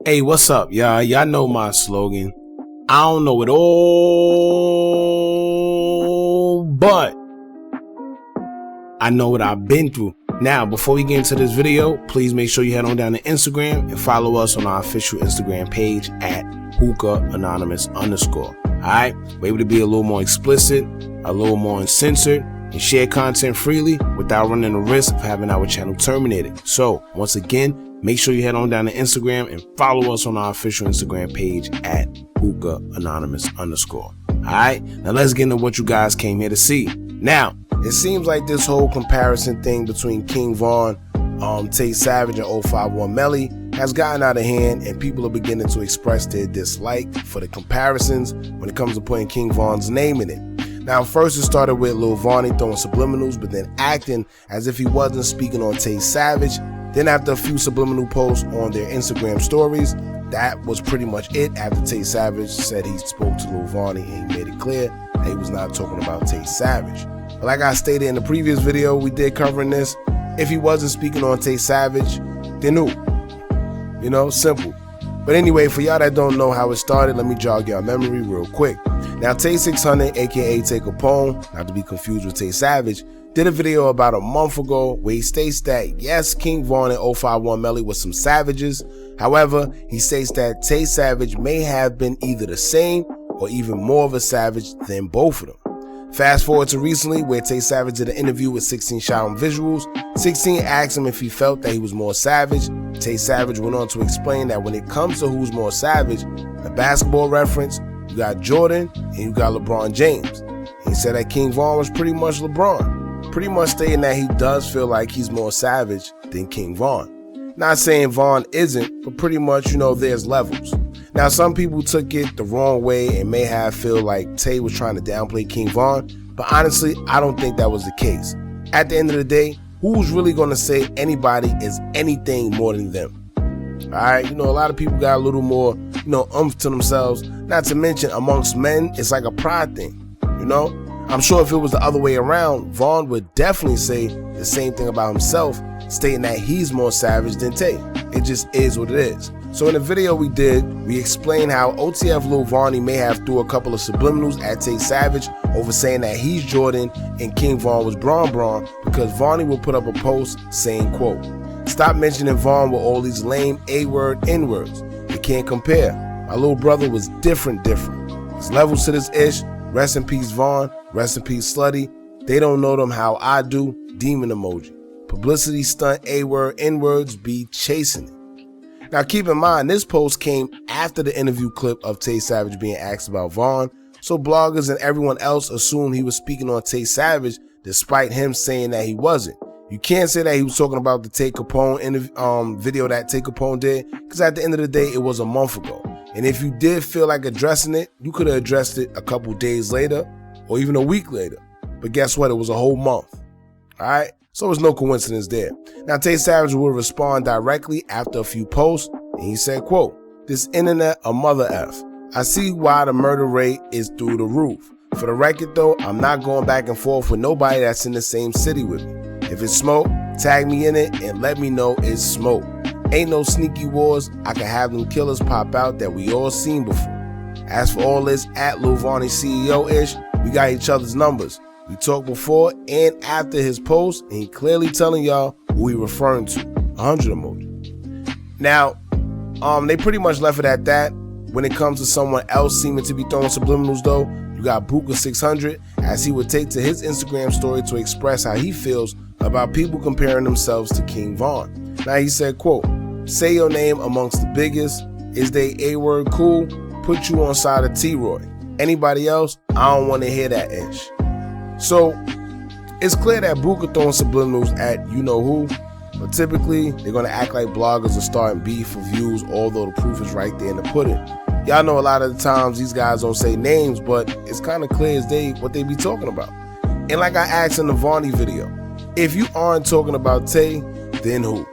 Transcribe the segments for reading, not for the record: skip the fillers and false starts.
Hey, what's up, y'all? Y'all know my slogan. I don't know it all, but I know what I've been through. Now, before we get into this video, please make sure you head on down to Instagram and follow us on our official Instagram page at hookahanonymous_. Alright? We're able to be a little more explicit, a little more uncensored, and share content freely without running the risk of having our channel terminated. So, once again, make sure you head on down to Instagram and follow us on our official Instagram page at hookahanonymous_. Alright, now let's get into what you guys came here to see. Now, it seems like this whole comparison thing between King Von, Tay Savage, and 051 Melly has gotten out of hand, and people are beginning to express their dislike for the comparisons when it comes to putting King Von's name in it. Now, first it started with Lil Vonnie throwing subliminals, but then acting as if he wasn't speaking on Tay Savage. Then after a few subliminal posts on their Instagram stories, that was pretty much it after Tay Savage said he spoke to Lil Vonnie and he made it clear that he was not talking about Tay Savage. But like I stated in the previous video we did covering this, if he wasn't speaking on Tay Savage, then who? You know, simple. But anyway, for y'all that don't know how it started, let me jog y'all memory real quick. Now, Booka600, aka Tay Capone, not to be confused with Tay Savage, did a video about a month ago where he states that yes, King Von and 051 Melly was some savages. However, he states that Tay Savage may have been either the same or even more of a savage than both of them. Fast forward to recently, where Tay Savage did an interview with 16 shot on visuals. 16 asked him if he felt that he was more savage. Tay Savage went on to explain that when it comes to who's more savage, the basketball reference, you got Jordan and you got LeBron James. He said that King Von was pretty much LeBron, pretty much stating that he does feel like he's more savage than King Von. Not saying Von isn't, but pretty much, you know, there's levels. Now, some people took it the wrong way and may have feel like Tay was trying to downplay King Von, but honestly, I don't think that was the case. At the end of the day, who's really going to say anybody is anything more than them? Alright, you know, a lot of people got a little more, you know, oomph to themselves. Not to mention, amongst men, it's like a pride thing, you know? I'm sure if it was the other way around, Von would definitely say the same thing about himself, stating that he's more savage than Tay. It just is what it is. So in the video we did, we explained how OTF Lil Vonnie may have threw a couple of subliminals at Tay Savage over saying that he's Jordan and King Von was Bron because Vonnie will put up a post saying, quote, "Stop mentioning Von with all these lame A-word N-words. They can't compare. My little brother was different. There's levels to this ish. Rest in peace Von, rest in peace Slutty. They don't know them how I do. Demon emoji. Publicity stunt A-word N-words be chasing it." Now keep in mind, this post came after the interview clip of Tay Savage being asked about Von, so bloggers and everyone else assumed he was speaking on Tay Savage despite him saying that he wasn't. You can't say that he was talking about the Tay Capone video that Tay Capone did, because at the end of the day, it was a month ago. And if you did feel like addressing it, you could have addressed it a couple days later or even a week later. But guess what? It was a whole month. All right? So there's no coincidence there. Now, Tay Savage will respond directly after a few posts, and he said, quote, "This internet a mother F. I see why the murder rate is through the roof. For the record though, I'm not going back and forth with nobody that's in the same city with me. If it's smoke, tag me in it and let me know it's smoke. Ain't no sneaky wars. I can have them killers pop out that we all seen before. As for all this at Lil Vonnie CEO-ish, we got each other's numbers. We talked before and after his post, and he clearly telling y'all who he referring to. 100 emoji. Now, they pretty much left it at that. When it comes to someone else seeming to be throwing subliminals though, you got Booka600, as he would take to his Instagram story to express how he feels about people comparing themselves to King Von. Now he said, quote, "Say your name amongst the biggest. Is they A-word cool? Put you on side of T-Roy. Anybody else? I don't want to hear that ish." So it's clear that Booka throwing subliminals at you know who, but typically they're going to act like bloggers are starting beef for views, although the proof is right there in the pudding. Y'all know a lot of the times these guys don't say names, but it's kind of clear as day what they be talking about. And like I asked in the Vonnie video, if you aren't talking about Tay, then who?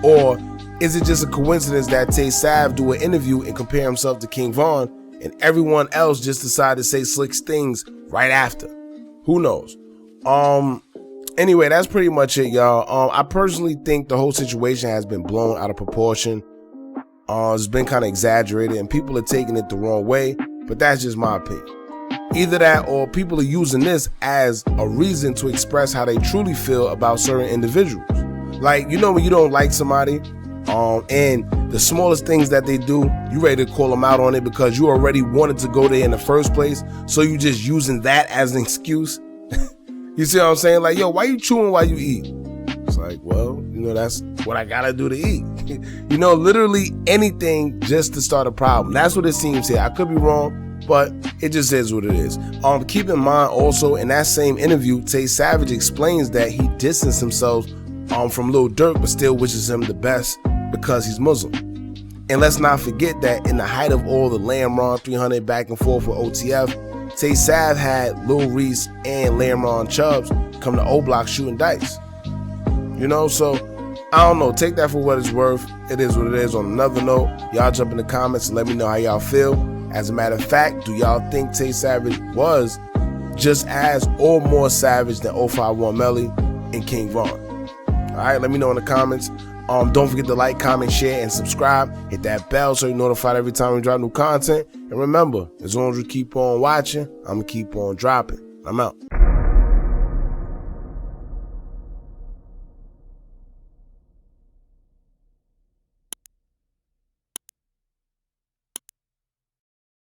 Or is it just a coincidence that Tay Sav do an interview and compare himself to King Von, and everyone else just decided to say slick things right after? Who knows? Anyway, that's pretty much it, y'all. I personally think the whole situation has been blown out of proportion. It's been kind of exaggerated and people are taking it the wrong way, but that's just my opinion. Either that or people are using this as a reason to express how they truly feel about certain individuals. Like, you know, when you don't like somebody, and the smallest things that they do, you ready to call them out on it because you already wanted to go there in the first place. So you just using that as an excuse. You see what I'm saying? Like, yo, why you chewing while you eat? It's like, well, you know, that's what I gotta do to eat. You know, literally anything just to start a problem. That's what it seems here. I could be wrong, but it just is what it is. Keep in mind also, in that same interview, Tay Savage explains that he distanced himself from Lil Durk, but still wishes him the best because he's Muslim. And let's not forget that in the height of all the Lamron 300 back and forth with OTF, Tay Sav had Lil Reese and Lamron Chubbs come to O Block shooting dice. You know, so I don't know. Take that for what it's worth. It is what it is. On another note, y'all jump in the comments and let me know how y'all feel. As a matter of fact, do y'all think Tay Savage was just as or more savage than 051 Melly and King Von? All right, let me know in the comments. Don't forget to like, comment, share, and subscribe. Hit that bell so you're notified every time we drop new content. And remember, as long as you keep on watching, I'm going to keep on dropping. I'm out.